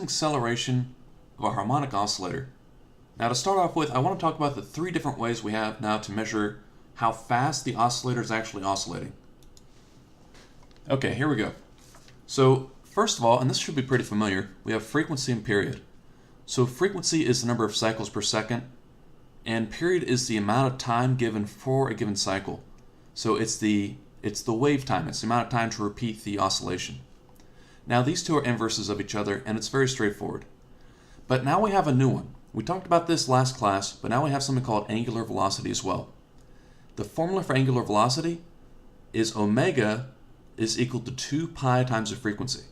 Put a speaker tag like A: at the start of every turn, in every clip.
A: maximum acceleration of a harmonic oscillator. Now to start off with, I want to talk about the three different ways we have now to measure how fast the oscillator is actually oscillating. Okay, here we go. So first of all, and this should be pretty familiar, we have frequency and period. So frequency is the number of cycles per second, and period is the amount of time given for a given cycle. So it's the wave time, it's the amount of time to repeat the oscillation. Now these two are inverses of each other, and it's very straightforward. But now we have a new one. We talked about this last class, but now we have something called angular velocity as well. The formula for angular velocity is omega is equal to 2 pi times the frequency.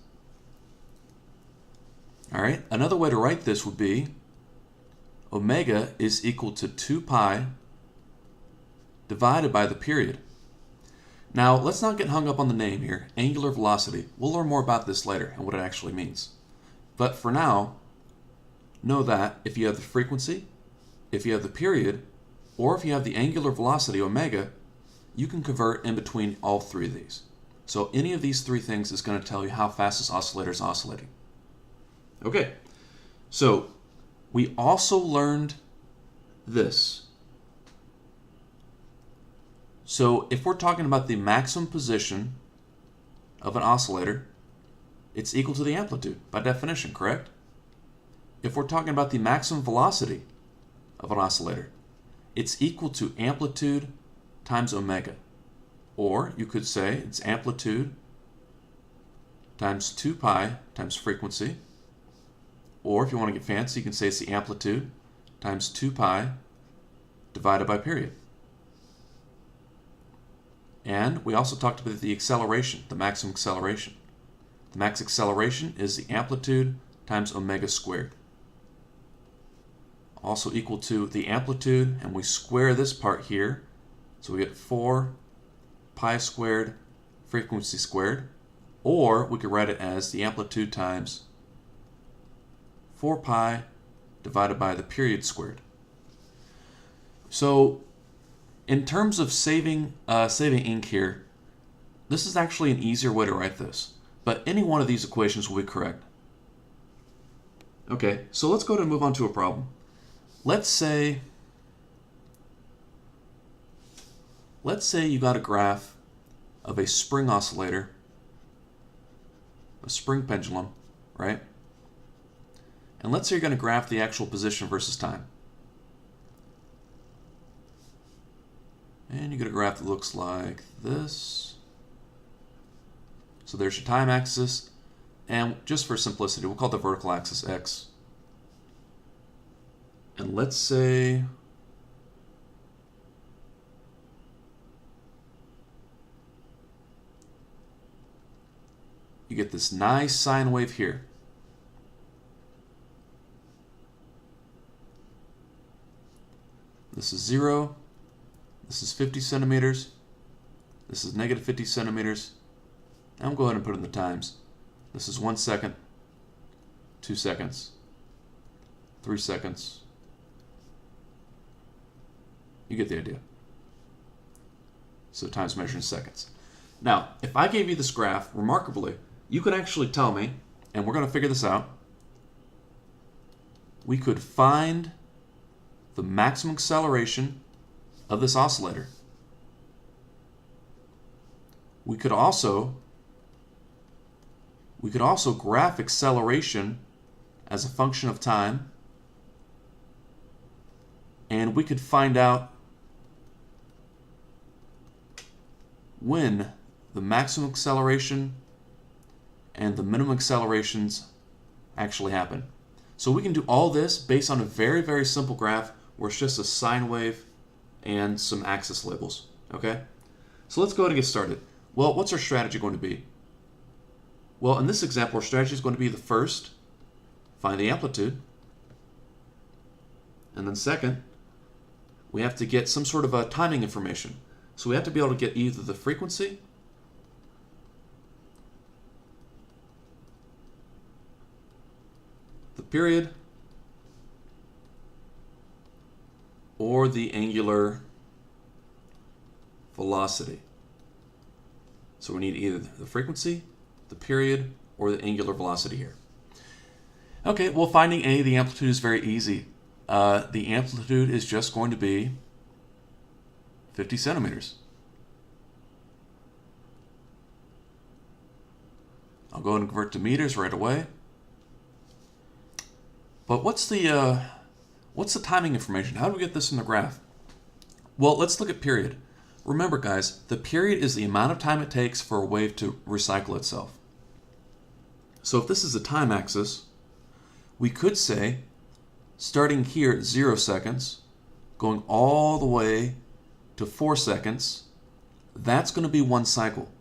A: Alright, another way to write this would be omega is equal to 2 pi divided by the period. Now, let's not get hung up on the name here, angular velocity. We'll learn more about this later and what it actually means. But for now, know that if you have the frequency, if you have the period, or if you have the angular velocity, omega, you can convert in between all three of these. So any of these three things is going to tell you how fast this oscillator is oscillating. Okay, so we also learned this. So if we're talking about the maximum position of an oscillator, it's equal to the amplitude by definition, correct? If we're talking about the maximum velocity of an oscillator, it's equal to amplitude times omega. Or you could say it's amplitude times 2 pi times frequency. Or if you want to get fancy, you can say it's the amplitude times 2 pi divided by period. And we also talked about the acceleration, the maximum acceleration. The max acceleration is the amplitude times omega squared. Also equal to the amplitude, and we square this part here, so we get 4 pi squared frequency squared, or we could write it as the amplitude times 4 pi divided by the period squared. So in terms of saving ink here, this is actually an easier way to write this, but any one of these equations will be correct. Okay, so let's go ahead and move on to a problem. Let's say you got a graph of a spring oscillator, a spring pendulum, right? And let's say you're going to graph the actual position versus time. And you get a graph that looks like this. So there's your time axis, and just for simplicity, we'll call the vertical axis x. And let's say you get this nice sine wave here. This is 0. This is 50 centimeters. This is negative 50 centimeters. And I'm going to go ahead and put in the times. This is 1 second, 2 seconds, 3 seconds. You get the idea. So times measured in seconds. Now, if I gave you this graph, remarkably, you could actually tell me, and we're going to figure this out, we could find the maximum acceleration of this oscillator. We could also graph acceleration as a function of time, and we could find out when the maximum acceleration and the minimum accelerations actually happen. So we can do all this based on a very, very simple graph where it's just a sine wave and some axis labels, okay? So let's go ahead and get started. Well, what's our strategy going to be? Well, in this example, our strategy is going to be the first, find the amplitude, and then second, we have to get some sort of a timing information. So we have to be able to get either the frequency the period or the angular velocity. So we need either the frequency, the period, or the angular velocity here. Okay, well, finding A, the amplitude is very easy. The amplitude is just going to be 50 centimeters. I'll go ahead and convert to meters right away. But what's the timing information? How do we get this in the graph? Well, let's look at period. Remember, guys, the period is the amount of time it takes for a wave to recycle itself. So if this is a time axis, we could say, starting here at 0 seconds, going all the way to 4 seconds, that's going to be one cycle.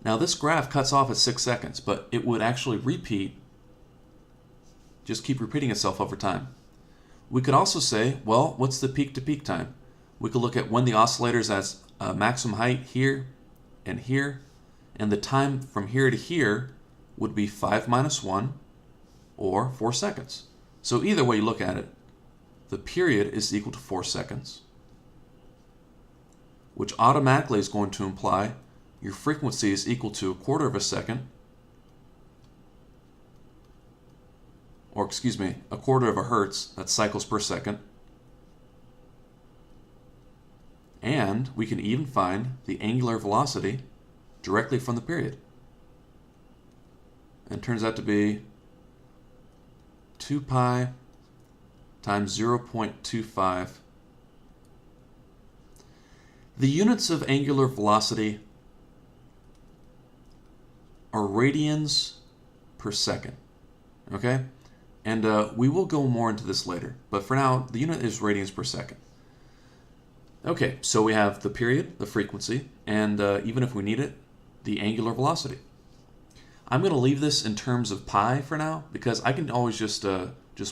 A: Now this graph cuts off at 6 seconds, but it would actually repeat, just keep repeating itself over time. We could also say, well, what's the peak to peak time? We could look at when the oscillator is at maximum height here, and the time from here to here would be 5 minus 1, or 4 seconds. So either way you look at it, the period is equal to 4 seconds, which automatically is going to imply your frequency is equal to 1/4 of a second, or excuse me, 1/4 of a hertz, that's cycles per second. And we can even find the angular velocity directly from the period. And it turns out to be 2 pi times 0.25. The units of angular velocity are radians per second, okay? And we will go more into this later, but for now, the unit is radians per second. Okay, so we have the period, the frequency, and even if we need it, the angular velocity. I'm going to leave this in terms of pi for now because I can always just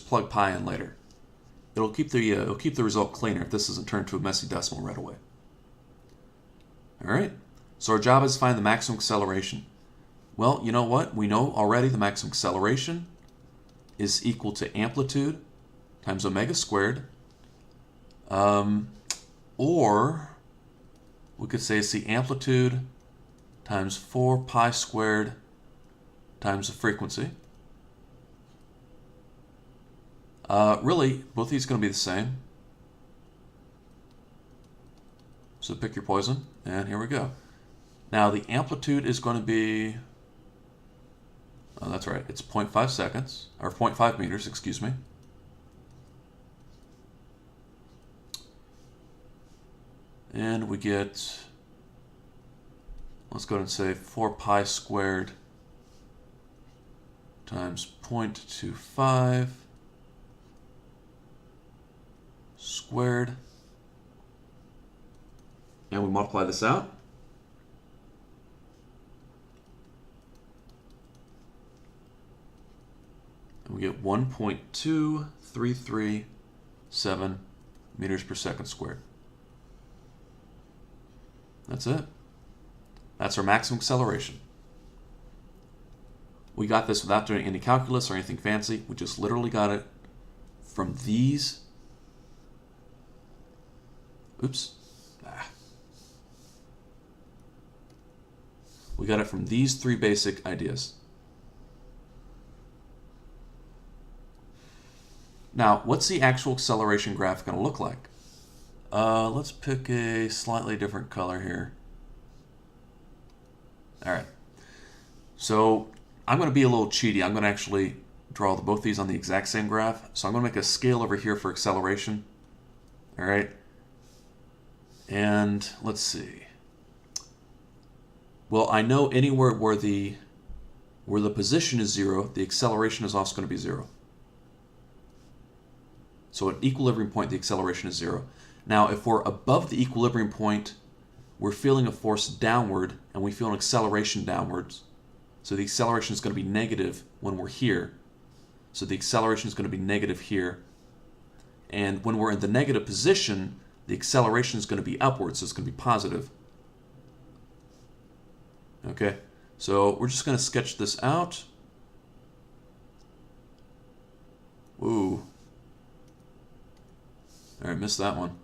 A: plug pi in later. It'll keep the result cleaner if this isn't turned to a messy decimal right away. All right, so our job is to find the maximum acceleration. Well, you know what? We know already the maximum acceleration is equal to amplitude times omega squared. Or we could say it's the amplitude times 4 pi squared times the frequency. Really, both of these are going to be the same. So pick your poison, and here we go. Now the amplitude is going to be, oh, that's right, it's 0.5 seconds, or 0.5 meters, excuse me. And we get, let's go ahead and say 4 pi squared times 0.25 squared. And we multiply this out. And we get 1.2337 meters per second squared. That's it. That's our maximum acceleration. We got this without doing any calculus or anything fancy. We just literally got it from these. Oops. We got it from these 3 basic ideas. Now, what's the actual acceleration graph going to look like? Let's pick a slightly different color here. All right. So I'm going to be a little cheaty. I'm going to actually draw both these on the exact same graph. So I'm going to make a scale over here for acceleration. All right. And let's see. Well, I know anywhere where the position is 0, the acceleration is also going to be 0. So at equilibrium point, the acceleration is 0. Now, if we're above the equilibrium point, we're feeling a force downward, and we feel an acceleration downwards. So the acceleration is going to be negative when we're here. So the acceleration is going to be negative here. And when we're in the negative position, the acceleration is going to be upwards, so it's going to be positive. Okay, so we're just going to sketch this out. Ooh. All right, missed that one.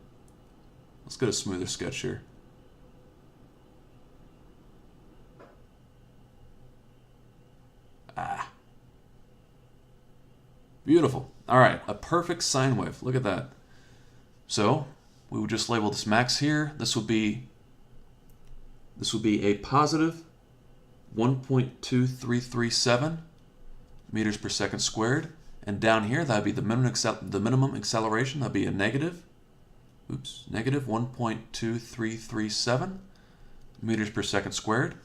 A: Let's get a smoother sketch here. Beautiful. All right, a perfect sine wave. Look at that. So we would just label this max here. This would be a positive 1.2337 meters per second squared. And down here, that would be the minimum acceleration. That would be a negative 1.2337 meters per second squared.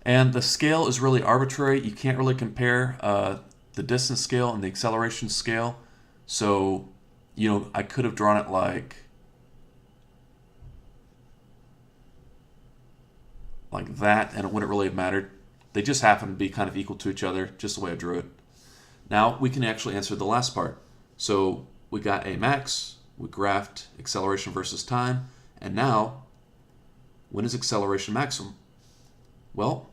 A: And the scale is really arbitrary. You can't really compare the distance scale and the acceleration scale. So, you know, I could have drawn it like that, and it wouldn't really have mattered. They just happen to be kind of equal to each other, just the way I drew it. Now we can actually answer the last part. So we got a max, we graphed acceleration versus time, and now, when is acceleration maximum? Well,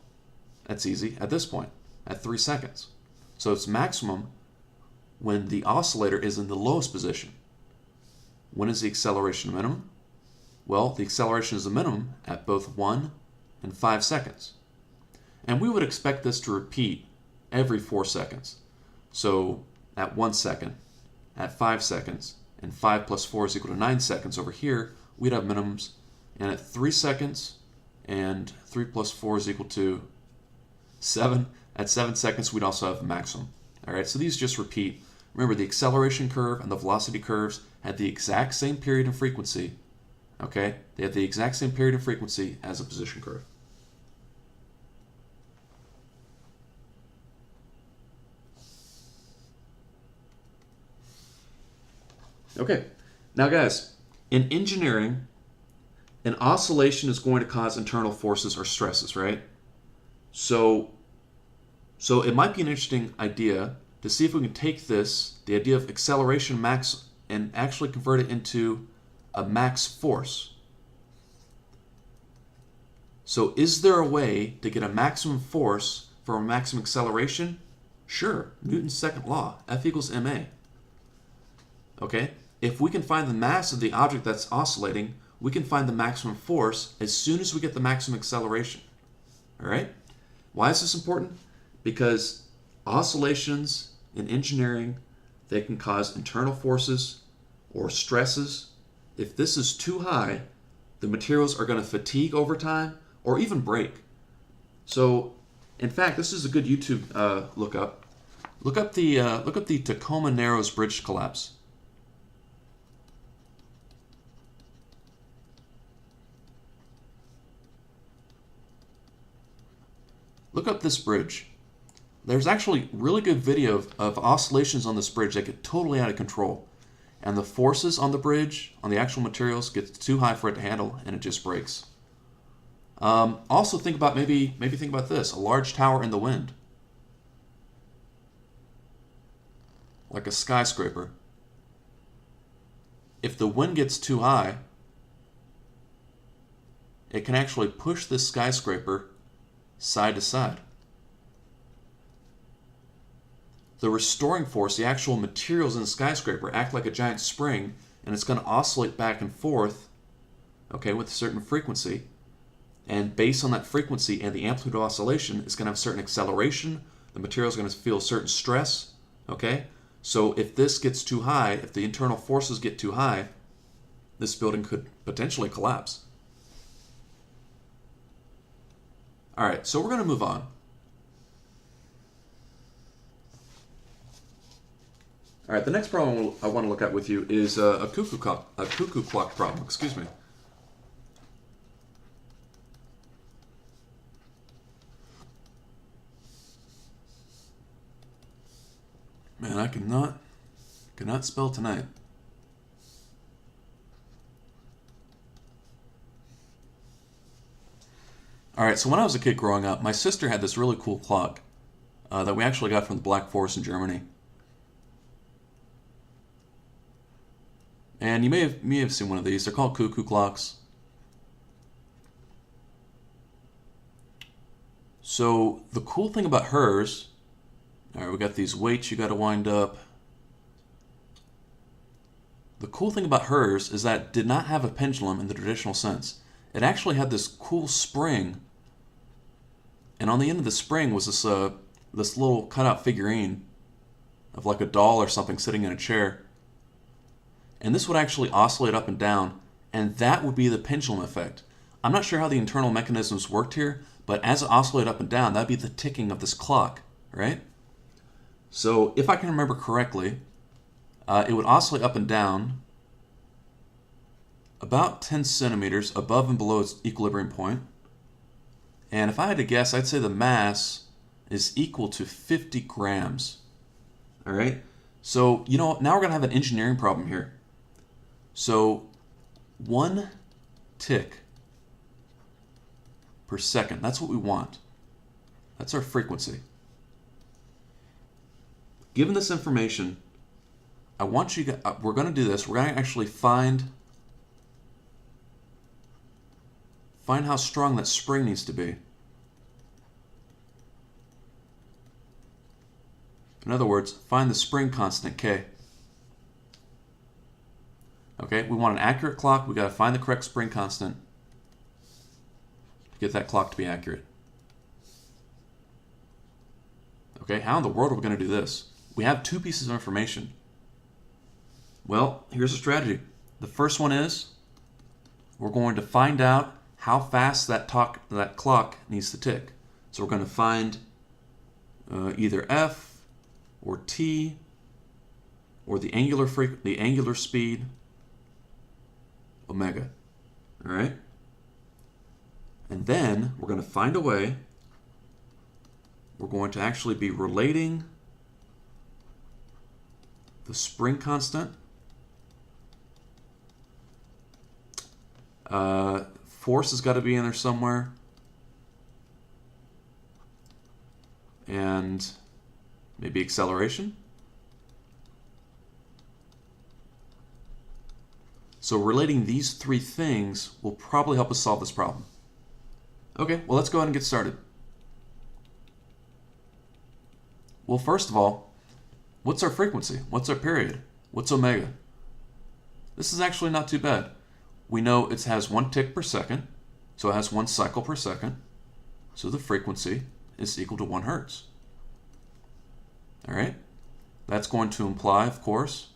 A: that's easy at this point, at 3 seconds. So it's maximum when the oscillator is in the lowest position. When is the acceleration minimum? Well, the acceleration is the minimum at both 1 and 5 seconds. And we would expect this to repeat every 4 seconds. So at 1 second, at 5 seconds, and 5 plus 4 is equal to 9 seconds over here, we'd have minimums. And at 3 seconds, and 3 plus 4 is equal to 7. At 7 seconds, we'd also have a maximum. All right, so these just repeat. Remember, the acceleration curve and the velocity curves had the exact same period and frequency. Okay, they have the exact same period and frequency as a position curve. Okay, now guys, in engineering, an oscillation is going to cause internal forces or stresses, right? So it might be an interesting idea to see if we can take this, the idea of acceleration max, and actually convert it into a max force. So is there a way to get a maximum force from a maximum acceleration? Sure, Newton's second law, F equals ma. Okay, if we can find the mass of the object that's oscillating, we can find the maximum force as soon as we get the maximum acceleration. All right? Why is this important? Because oscillations in engineering, they can cause internal forces or stresses. If this is too high, the materials are going to fatigue over time or even break. So, in fact, this is a good YouTube lookup. Look up the Tacoma Narrows Bridge collapse. Look up this bridge. There's actually really good video of oscillations on this bridge that get totally out of control. And the forces on the bridge, on the actual materials, get too high for it to handle, and it just breaks. Also think about, maybe think about this, a large tower in the wind. Like a skyscraper. If the wind gets too high, it can actually push this skyscraper side to side. The restoring force, the actual materials in the skyscraper, act like a giant spring, and it's going to oscillate back and forth, okay, with a certain frequency. And based on that frequency and the amplitude of oscillation, it's going to have a certain acceleration. The material is going to feel a certain stress, okay? So if this gets too high, if the internal forces get too high, this building could potentially collapse. All right, so we're going to move on. All right, the next problem I want to look at with you is a cuckoo clock problem. Excuse me. Man, I cannot spell tonight. All right, so when I was a kid growing up, my sister had this really cool clock that we actually got from the Black Forest in Germany. And you may have seen one of these. They're called cuckoo clocks. So the cool thing about hers, all right, we got these weights you got to wind up. The cool thing about hers is that it did not have a pendulum in the traditional sense. It actually had this cool spring, and on the end of the spring was this little cutout figurine of like a doll or something sitting in a chair. And this would actually oscillate up and down, and that would be the pendulum effect. I'm not sure how the internal mechanisms worked here, but as it oscillated up and down, that'd be the ticking of this clock, right? So if I can remember correctly, it would oscillate up and down about 10 centimeters above and below its equilibrium point. And if I had to guess, I'd say the mass is equal to 50 grams. All right? So, you know, now we're going to have an engineering problem here. So, 1 tick per second, that's what we want. That's our frequency. Given this information, I want you to, we're going to do this. We're going to actually find how strong that spring needs to be. In other words, find the spring constant K. Okay, we want an accurate clock. We've got to find the correct spring constant to get that clock to be accurate. Okay, how in the world are we going to do this? We have 2 pieces of information. Well, here's a strategy. The first one is we're going to find out how fast that clock needs to tick. So we're going to find either F or T or the angular speed omega. All right? And then we're going to find a way. We're going to actually be relating the spring constant, force has got to be in there somewhere, and maybe acceleration. So relating these 3 things will probably help us solve this problem. Okay, well, let's go ahead and get started. Well, first of all, what's our frequency? What's our period? What's omega? This is actually not too bad. We know it has 1 tick per second, so it has 1 cycle per second. So the frequency is equal to 1 hertz. All right? That's going to imply, of course,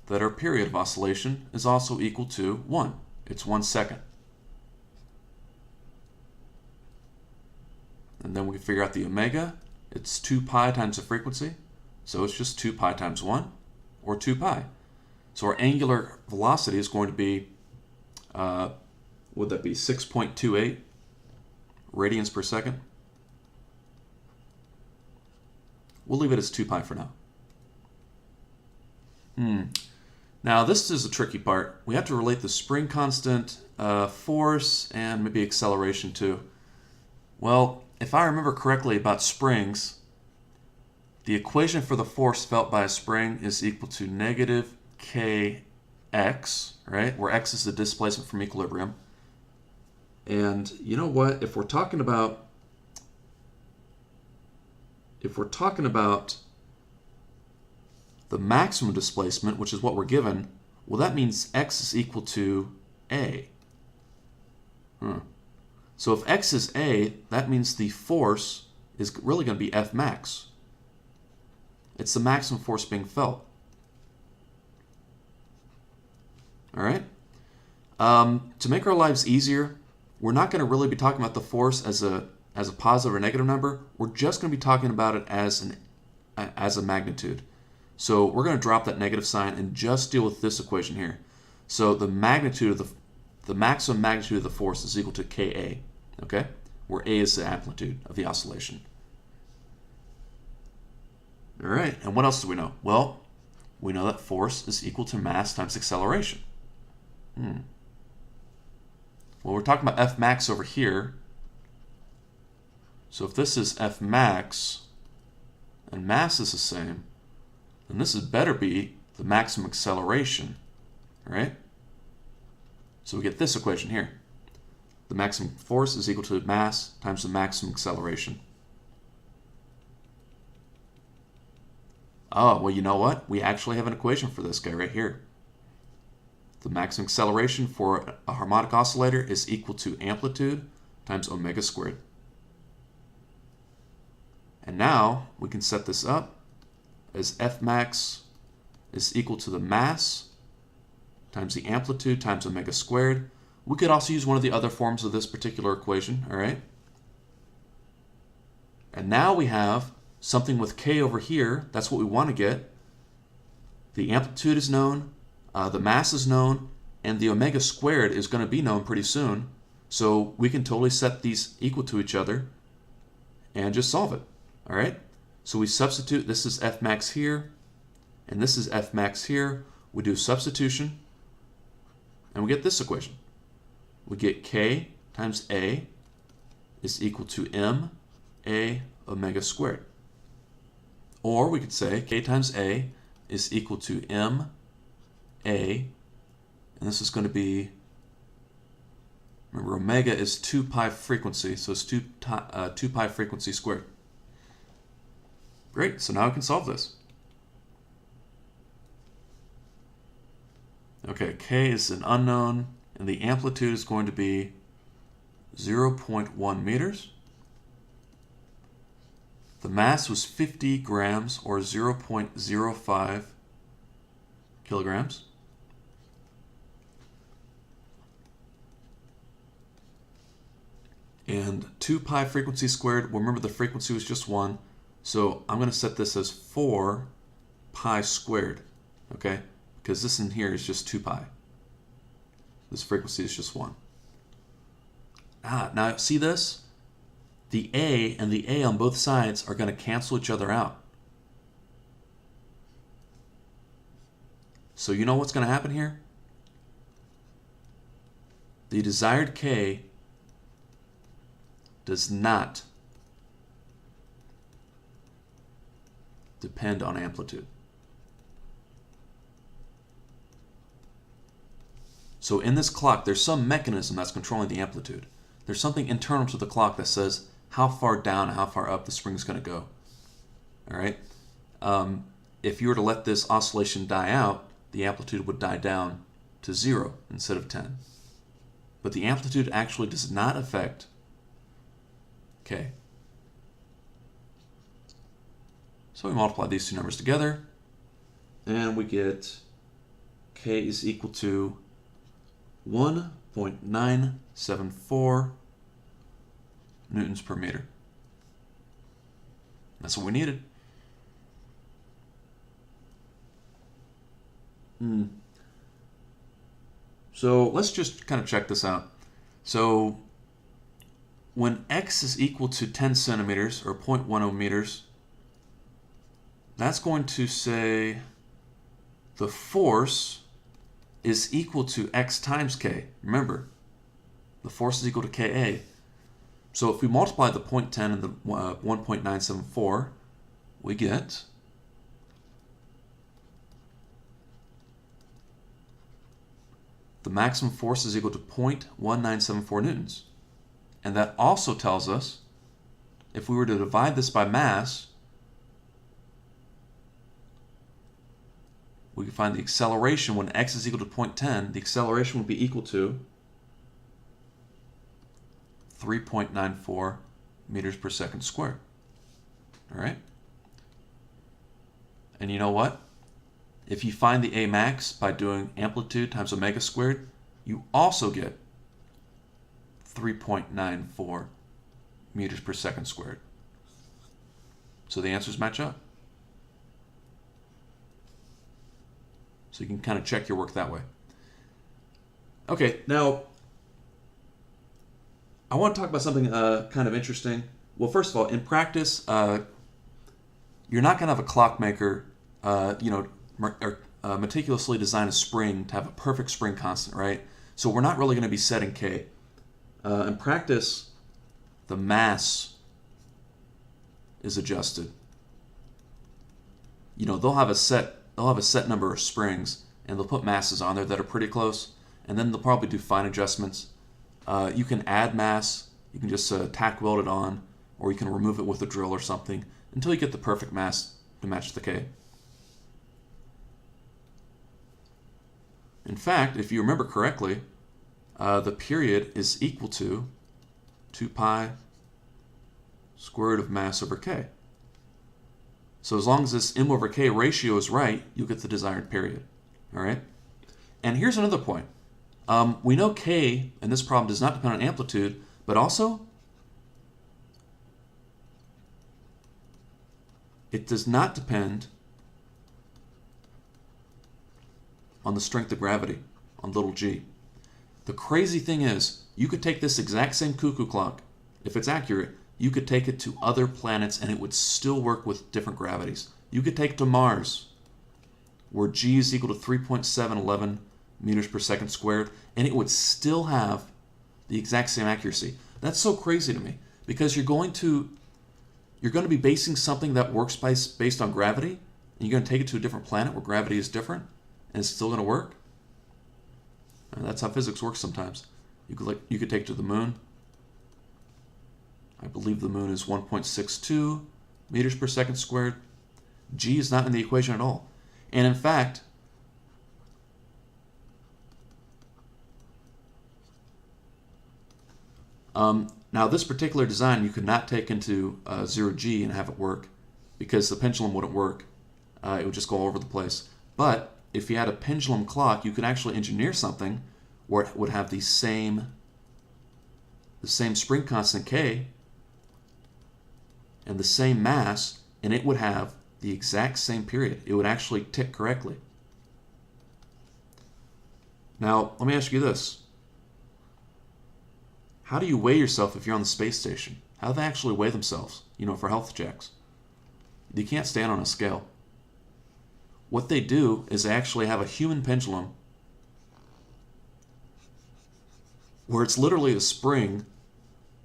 A: that our period of oscillation is also equal to 1. It's 1 second. And then we can figure out the omega. It's 2 pi times the frequency. So it's just 2 pi times 1, or 2 pi. So our angular velocity is going to be, would that be 6.28 radians per second? We'll leave it as 2 pi for now. Now this is the tricky part. We have to relate the spring constant, force, and maybe acceleration too. Well, if I remember correctly about springs, the equation for the force felt by a spring is equal to negative kx, right? Where x is the displacement from equilibrium. And you know what? If we're talking about the maximum displacement, which is what we're given, well, that means x is equal to a. So if x is a, that means the force is really going to be F max. It's the maximum force being felt. All right? To make our lives easier, we're not going to really be talking about the force as a positive or negative number. We're just going to be talking about it as a magnitude. So we're going to drop that negative sign and just deal with this equation here. So the magnitude of the maximum magnitude of the force is equal to Ka, okay? Where A is the amplitude of the oscillation. All right, and what else do we know? Well, we know that force is equal to mass times acceleration. Well, we're talking about F max over here. So if this is F max and mass is the same, then this had better be the maximum acceleration, right? So we get this equation here. The maximum force is equal to mass times the maximum acceleration. Oh, well, you know what? We actually have an equation for this guy right here. The maximum acceleration for a harmonic oscillator is equal to amplitude times omega squared. And now we can set this up as F max is equal to the mass times the amplitude times omega squared. We could also use one of the other forms of this particular equation, all right? And now we have something with K over here. That's what we want to get. The amplitude is known, the mass is known, and the omega squared is going to be known pretty soon. So we can totally set these equal to each other and just solve it, all right? So we substitute, this is F max here, and this is F max here. We do substitution, and we get this equation. We get K times A is equal to M A omega squared. Or we could say K times A is equal to M A, and this is going to be, remember omega is 2 pi frequency, so it's 2 pi frequency squared. Great, so now we can solve this. Okay, K is an unknown, and the amplitude is going to be 0.1 meters. The mass was 50 grams, or 0.05 kilograms. And 2 pi frequency squared, well, remember the frequency was just 1, so I'm going to set this as 4 pi squared, okay? Because this in here is just 2 pi. This frequency is just 1. Now see this? The A and the A on both sides are going to cancel each other out. So you know what's going to happen here? The desired K does not depend on amplitude. So in this clock, there's some mechanism that's controlling the amplitude. There's something internal to the clock that says how far down and how far up the spring is going to go. All right. If you were to let this oscillation die out, the amplitude would die down to 0 instead of 10. But the amplitude actually does not affect K. So we multiply these two numbers together, and we get K is equal to 1.974 newtons per meter. That's what we needed. So let's just kind of check this out. So when x is equal to 10 centimeters, or 0.10 meters, that's going to say the force is equal to x times k. Remember, the force is equal to Ka. So if we multiply the 0.10 and the 1.974, we get the maximum force is equal to 0.1974 newtons. And that also tells us, if we were to divide this by mass, we can find the acceleration when x is equal to 0.10, the acceleration would be equal to 3.94 meters per second squared. All right? And you know what? If you find the A max by doing amplitude times omega squared, you also get 3.94 meters per second squared. So the answers match up. So you can kind of check your work that way. Okay, now I want to talk about something kind of interesting. Well, first of all, in practice, you're not going to have a clockmaker, meticulously design a spring to have a perfect spring constant, right? So we're not really going to be setting K. In practice, the mass is adjusted. They'll have a set number of springs, and they'll put masses on there that are pretty close, and then they'll probably do fine adjustments. You can add mass, you can just tack weld it on, or you can remove it with a drill or something until you get the perfect mass to match the K. In fact, if you remember correctly, the period is equal to 2 pi square root of mass over K. So as long as this m over k ratio is right, you'll get the desired period. All right? And here's another point. We know k in this problem does not depend on amplitude, but also it does not depend on the strength of gravity, on little g. The crazy thing is, you could take this exact same cuckoo clock, if it's accurate, you could take it to other planets and it would still work with different gravities. You could take it to Mars, where g is equal to 3.711 meters per second squared, and it would still have the exact same accuracy. That's so crazy to me, because you're going to be basing something that works based on gravity, and you're going to take it to a different planet where gravity is different, and it's still going to work. And that's how physics works sometimes. You could take it to the moon. I believe the moon is 1.62 meters per second squared. G is not in the equation at all. And in fact, now this particular design you could not take into 0G and have it work, because the pendulum wouldn't work. It would just go all over the place. But if you had a pendulum clock, you could actually engineer something where it would have the same spring constant K and the same mass, and it would have the exact same period. It would actually tick correctly. Now, let me ask you this. How do you weigh yourself if you're on the space station? How do they actually weigh themselves, for health checks? You can't stand on a scale. What they do is they actually have a human pendulum where it's literally a spring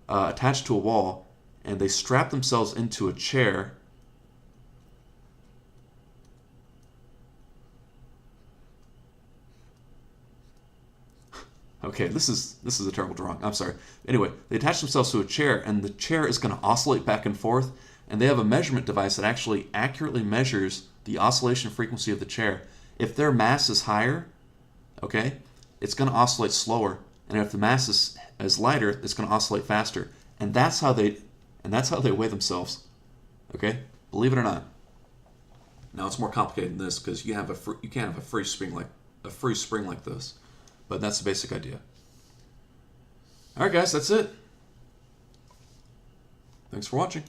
A: attached to a wall, and they strap themselves into a chair. Okay, this is a terrible drawing. I'm sorry. Anyway, they attach themselves to a chair, and the chair is going to oscillate back and forth, and they have a measurement device that actually accurately measures the oscillation frequency of the chair. If their mass is higher, okay, it's going to oscillate slower, and if the mass is lighter, it's going to oscillate faster. And that's how they weigh themselves. Okay, believe it or not. Now it's more complicated than this, because you can't have a free spring like this. But that's the basic idea. All right, guys, that's it. Thanks for watching.